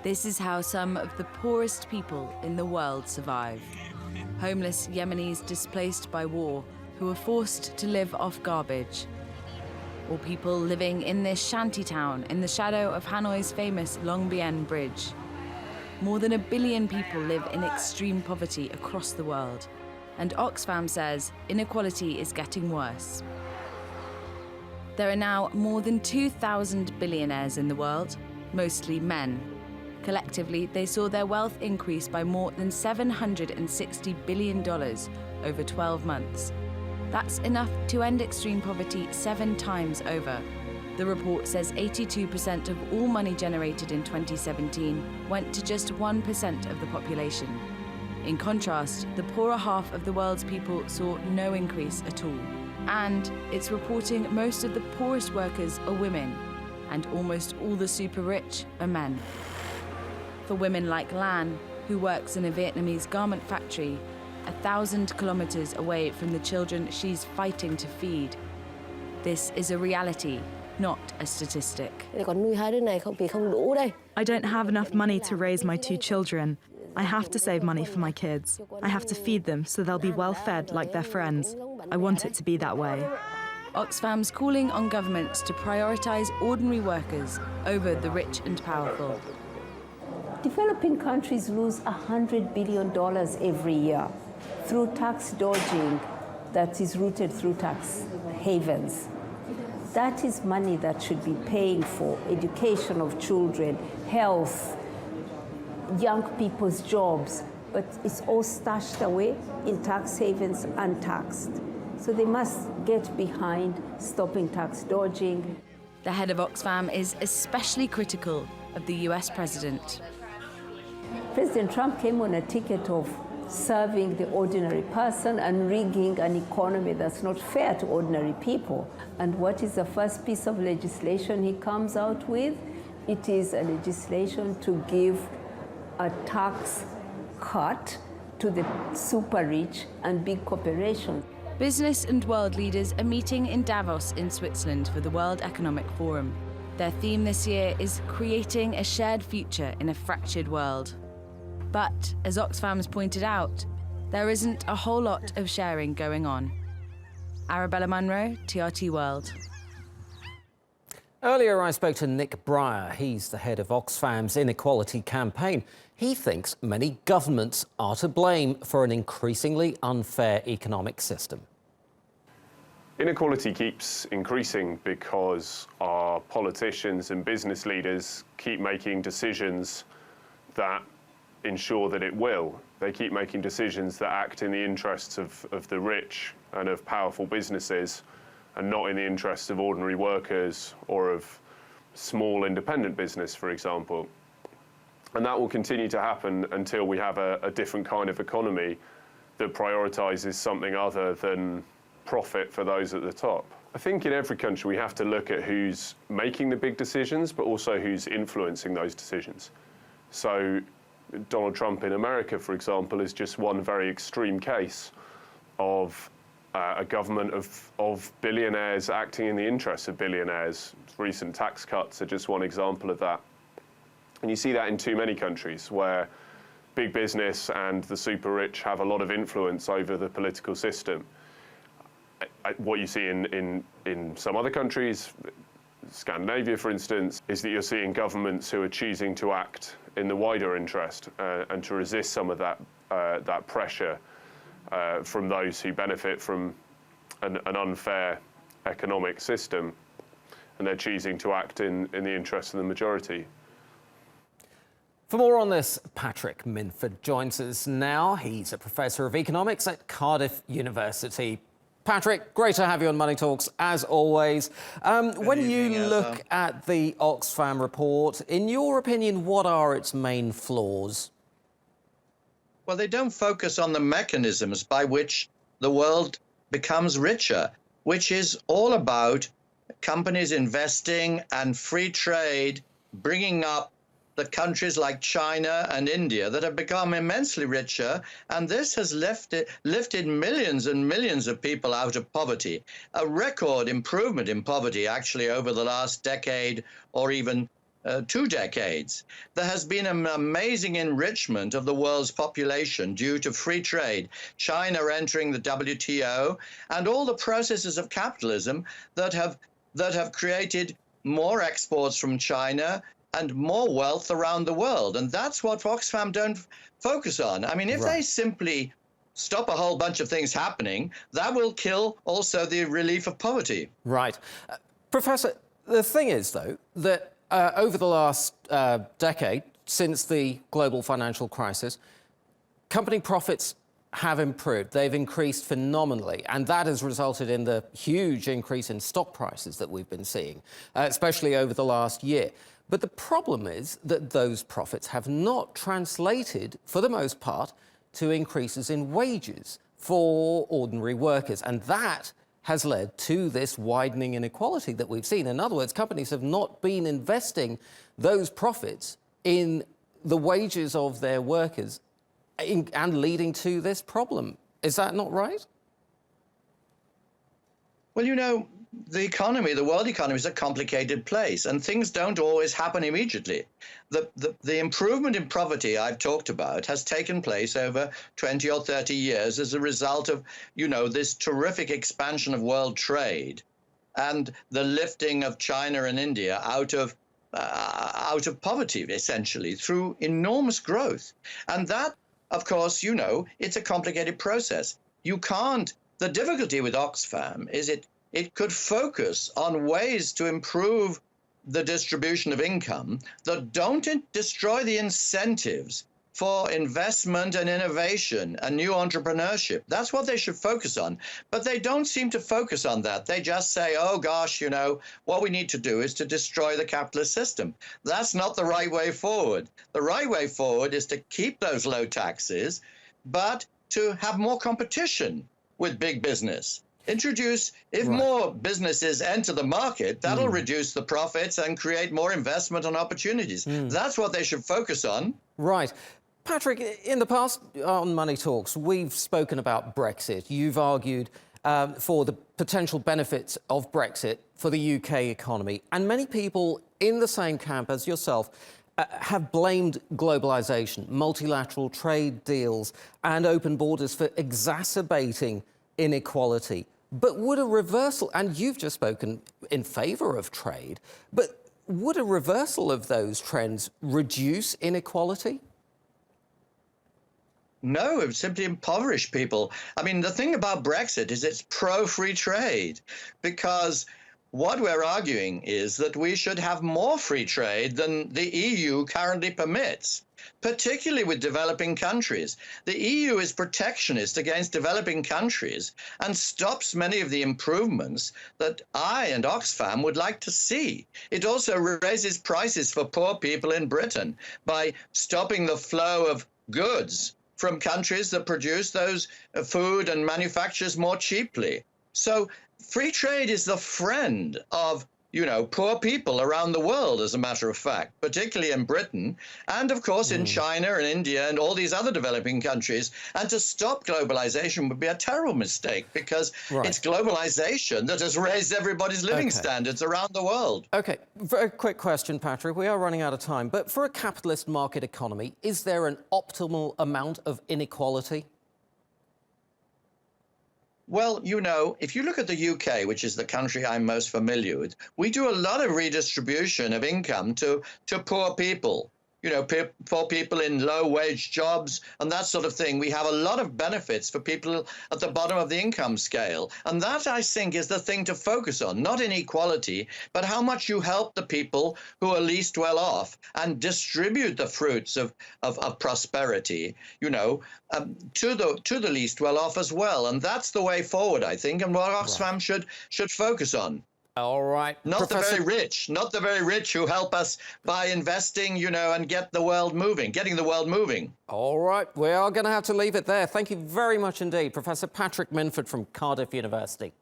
This is how some of the poorest people in the world survive. Homeless Yemenis displaced by war who are forced to live off garbage. Or people living in this shanty town in the shadow of Hanoi's famous Long Bien Bridge. More than 1 billion people live in extreme poverty across the world. And Oxfam says inequality is getting worse. There are now more than 2,000 billionaires in the world, mostly men. Collectively, they saw their wealth increase by more than $760 billion over 12 months. That's enough to end extreme poverty 7 times over. The report says 82% of all money generated in 2017 went to just 1% of the population. In contrast, the poorer half of the world's people saw no increase at all. And it's reporting most of the poorest workers are women, and almost all the super rich are men. For women like Lan, who works in a Vietnamese garment factory, 1,000 kilometers away from the children she's fighting to feed, this is a reality, not a statistic. I don't have enough money to raise my 2 children. I have to save money for my kids. I have to feed them so they'll be well fed like their friends. I want it to be that way. Oxfam's calling on governments to prioritise ordinary workers over the rich and powerful. Developing countries lose $100 billion every year through tax dodging that is rooted through tax havens. That is money that should be paying for education of children, health, young people's jobs, but it's all stashed away in tax havens untaxed. So they must get behind stopping tax dodging. The head of Oxfam is especially critical of the US president. President Trump came on a ticket of serving the ordinary person and rigging an economy that's not fair to ordinary people. And what is the first piece of legislation he comes out with? It is a legislation to give a tax cut to the super rich and big corporations. Business and world leaders are meeting in Davos in Switzerland for the World Economic Forum. Their theme this year is creating a shared future in a fractured world. But, as Oxfam's pointed out, there isn't a whole lot of sharing going on. Arabella Munro, TRT World. Earlier, I spoke to Nick Bryer. He's the head of Oxfam's Inequality campaign. He thinks many governments are to blame for an increasingly unfair economic system. Inequality keeps increasing because our politicians and business leaders keep making decisions that ensure that it will. They keep making decisions that act in the interests of the rich and of powerful businesses, and not in the interests of ordinary workers or of small independent business, for example. And that will continue to happen until we have a different kind of economy that prioritises something other than profit for those at the top. I think in every country we have to look at who's making the big decisions, but also who's influencing those decisions. So Donald Trump in America, for example, is just one very extreme case of a government of billionaires acting in the interests of billionaires. Recent tax cuts are just one example of that. And you see that in too many countries where big business and the super rich have a lot of influence over the political system. What you see in some other countries, Scandinavia, for instance, is that you're seeing governments who are choosing to act in the wider interest and to resist some of that pressure from those who benefit from an unfair economic system, and they're choosing to act in the interest of the majority. For more on this, Patrick Minford joins us now. He's a professor of economics at Cardiff University. Patrick, great to have you on Money Talks, as always. When you look at the Oxfam report, in your opinion, what are its main flaws? Well, they don't focus on the mechanisms by which the world becomes richer, which is all about companies investing and free trade, bringing up the countries like China and India that have become immensely richer, and this has lifted millions and millions of people out of poverty. A record improvement in poverty, actually, over the last decade or even 2 decades. There has been an amazing enrichment of the world's population due to free trade, China entering the WTO, and all the processes of capitalism that have created more exports from China and more wealth around the world. And that's what Oxfam don't focus on. I mean, if they simply stop a whole bunch of things happening, that will kill also the relief of poverty. Right. Professor, the thing is, though, that over the last decade, since the global financial crisis, company profits have improved. They've increased phenomenally, and that has resulted in the huge increase in stock prices that we've been seeing, especially over the last year. But the problem is that those profits have not translated, for the most part, to increases in wages for ordinary workers. And that has led to this widening inequality that we've seen. In other words, companies have not been investing those profits in the wages of their workers and leading to this problem. Is that not right? Well, you know, the economy, the world economy, is a complicated place, and things don't always happen immediately. The improvement in poverty I've talked about has taken place over 20 or 30 years as a result of, you know, this terrific expansion of world trade and the lifting of China and India out of poverty, essentially, through enormous growth. And that, of course, you know, it's a complicated process. You can't. The difficulty with Oxfam is it could focus on ways to improve the distribution of income that don't destroy the incentives for investment and innovation and new entrepreneurship. That's what they should focus on. But they don't seem to focus on that. They just say, oh, gosh, you know, what we need to do is to destroy the capitalist system. That's not the right way forward. The right way forward is to keep those low taxes, but to have more competition with big business. If more businesses enter the market, that'll reduce the profits and create more investment and opportunities. That's what they should focus on. Right. Patrick, in the past on Money Talks, we've spoken about Brexit. You've argued for the potential benefits of Brexit for the UK economy. And many people in the same camp as yourself have blamed globalisation, multilateral trade deals and open borders for exacerbating inequality. But would a reversal, and you've just spoken in favour of trade, but would a reversal of those trends reduce inequality? No, it would simply impoverish people. I mean, the thing about Brexit is it's pro-free trade, because what we're arguing is that we should have more free trade than the EU currently permits, particularly with developing countries. The EU is protectionist against developing countries and stops many of the improvements that I and Oxfam would like to see. It also raises prices for poor people in Britain by stopping the flow of goods from countries that produce those food and manufactures more cheaply. So free trade is the friend of, you know, poor people around the world, as a matter of fact, particularly in Britain, and of course in China and India and all these other developing countries. And to stop globalization would be a terrible mistake, because it's globalization that has raised everybody's living standards around the world. OK, very quick question, Patrick. We are running out of time. But for a capitalist market economy, is there an optimal amount of inequality? Well, you know, if you look at the UK, which is the country I'm most familiar with, we do a lot of redistribution of income to poor people. You know, poor people in low-wage jobs and that sort of thing. We have a lot of benefits for people at the bottom of the income scale. And that, I think, is the thing to focus on, not inequality, but how much you help the people who are least well off and distribute the fruits of prosperity, you know, to the least well off as well. And that's the way forward, I think, and what Oxfam should focus on. All right. Not the very rich who help us by investing, you know, and getting the world moving. All right. We are going to have to leave it there. Thank you very much indeed, Professor Patrick Minford from Cardiff University.